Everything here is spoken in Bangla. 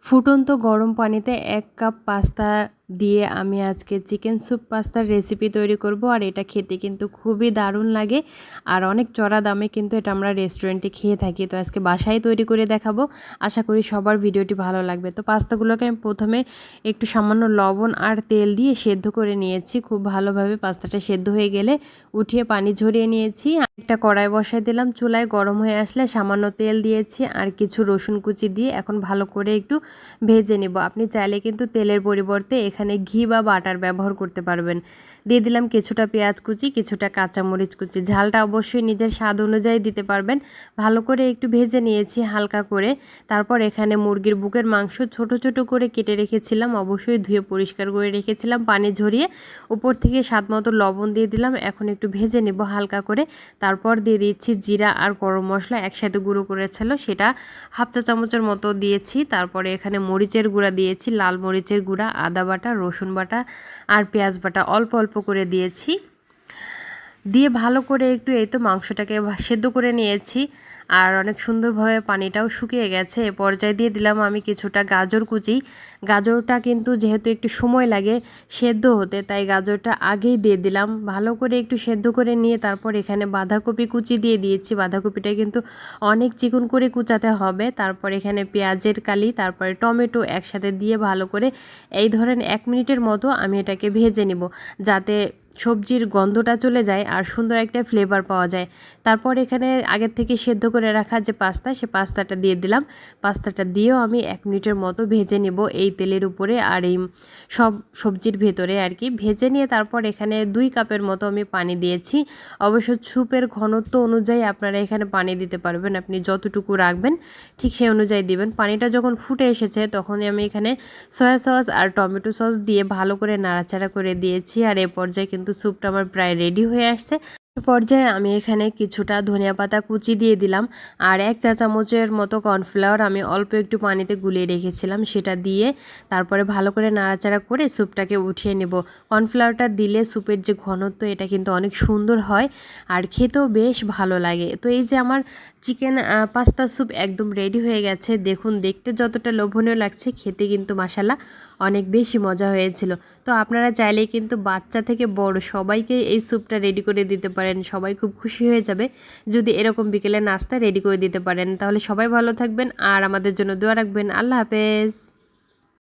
ফুটন্ত গরম পানিতে 1 কাপ পাস্তা দিয়ে আমি আজকে চিকেন স্যুপ পাস্তার রেসিপি তৈরি করব। আর এটা খেতে কিন্তু খুবই দারুণ লাগে আর অনেক চড়া দামে কিন্তু এটা আমরা রেস্টুরেন্টে খেয়ে থাকি। তো আজকে বাসায় তৈরি করে দেখাবো। আশা করি সবার ভিডিওটি ভালো লাগবে। তো পাস্তাগুলোকে আমি প্রথমে একটু সামান্য লবণ আর তেল দিয়ে সেদ্ধ করে নিয়েছি। খুব ভালোভাবে পাস্তাটা সেদ্ধ হয়ে গেলে উঠিয়ে পানি ঝরিয়ে নিয়েছি। একটা কড়াই বসাই দিলাম, চুলায় গরম হয়ে আসলে সামান্য তেল দিয়েছি আর কিছু রসুন কুচি দিয়ে এখন ভালো করে একটু ভেজে নেব। আপনি চাইলে কিন্তু তেলের পরিবর্তে এখানে ঘি বা বাটার ব্যবহার করতে পারবেন। দিয়ে দিলাম কিছুটা পেঁয়াজ কুচি, কিছুটা কাঁচামরিচ কুচি। ঝালটা অবশ্যই নিজের স্বাদ অনুযায়ী দিতে পারবেন। ভালো করে একটু ভেজে নিয়েছি হালকা করে। তারপর এখানে মুরগির বুকের মাংস ছোট ছোট করে কেটে রেখেছিলাম, অবশ্যই ধুয়ে পরিষ্কার করে রেখেছিলাম পানি ঝরিয়ে। উপর থেকে স্বাদ মতো লবণ দিয়ে দিলাম। এখন একটু ভেজে নেব হালকা করে। তারপর দিয়ে দিচ্ছি জিরা আর গরম মশলা একসাথে গুঁড়ো করেছিল, সেটা হাফ চা চামচের মতো দিয়েছি। তারপরে এখানে মরিচের গুঁড়া দিয়েছি, লাল মরিচের গুঁড়া, আদা বাটা, রসুন বাটা আর পেঁয়াজ বাটা অল্প অল্প করে দিয়েছি। দিয়ে ভালো করে একটু এই তো মাংসটাকে সেদ্ধ করে নিয়েছি আর অনেক সুন্দরভাবে পানিটাও শুকিয়ে গেছে। এ পর্যায়ে দিয়ে দিলাম আমি কিছুটা গাজর কুচি। গাজরটা কিন্তু যেহেতু একটু সময় লাগে সেদ্ধ হতে, তাই গাজরটা আগেই দিয়ে দিলাম। ভালো করে একটু সেদ্ধ করে নিয়ে তারপর এখানে বাঁধাকপি কুচি দিয়ে দিয়েছি। বাঁধাকপিটা কিন্তু অনেক চিকন করে কুচাতে হবে। তারপর এখানে পেঁয়াজের কালি, তারপরে টমেটো একসাথে দিয়ে ভালো করে এই ধরেন 1 মিনিটের মতো আমি এটাকে ভেজে নিব, যাতে সবজির গন্ধটা চলে যায় আর সুন্দর একটা ফ্লেভার পাওয়া যায়। তারপর এখানে আগের থেকে সেদ্ধ করে রাখা যে পাস্তা, সে পাস্তাটা দিয়ে দিলাম। পাস্তাটা দিয়েও আমি 1 মিনিটের মতো ভেজে নেব এই তেলের উপরে আর এই সব সবজির ভেতরে আর কি। ভেজে নিয়ে তারপর এখানে 2 কাপের মতো আমি পানি দিয়েছি। অবশ্য স্যুপের ঘনত্ব অনুযায়ী আপনারা এখানে পানি দিতে পারবেন, আপনি যতটুকু রাখবেন ঠিক সেই অনুযায়ী দিবেন। পানিটা যখন ফুটে এসেছে তখনই আমি এখানে সয়া সস আর টমেটো সস দিয়ে ভালো করে নাড়াচাড়া করে দিয়েছি। আর এ পর্যায়ে কিন্তু স্যুপটা আমার প্রায় রেডি হয়ে আসছে। পর্যায়ে আমি এখানে কিছুটা ধনিয়া পাতা কুচি দিয়ে দিলাম আর 1 চা চামচের মতো কর্নফ্লাওয়ার আমি অল্প একটু পানিতে গুলিয়ে রেখেছিলাম, সেটা দিয়ে তারপরে ভালো করে নাড়াচাড়া করে স্যুপটাকে উঠিয়ে নেব। কর্নফ্লাওয়ারটা দিলে স্যুপের যে ঘনত্ব এটা কিন্তু অনেক সুন্দর হয় আর খেতেও বেশ ভালো লাগে। তো এই যে আমার চিকেন পাস্তা স্যুপ একদম রেডি হয়ে গেছে। দেখুন, দেখতে যতটা লোভনীয় লাগছে, খেতে কিন্তু মাশাআল্লাহ অনেক বেশি মজা হয়েছিল। তো আপনারা চাইলেই কিন্তু বাচ্চা থেকে বড় সবাইকে এই স্যুপটা রেডি করে দিতে পারেন। সবাই খুব খুশি হয়ে যাবে যদি এরকম বিকেলে নাস্তা রেডি করে দিতে পারেন। তাহলে সবাই ভালো থাকবেন আর আমাদের জন্য দোয়া রাখবেন। আল্লাহ হাফেজ।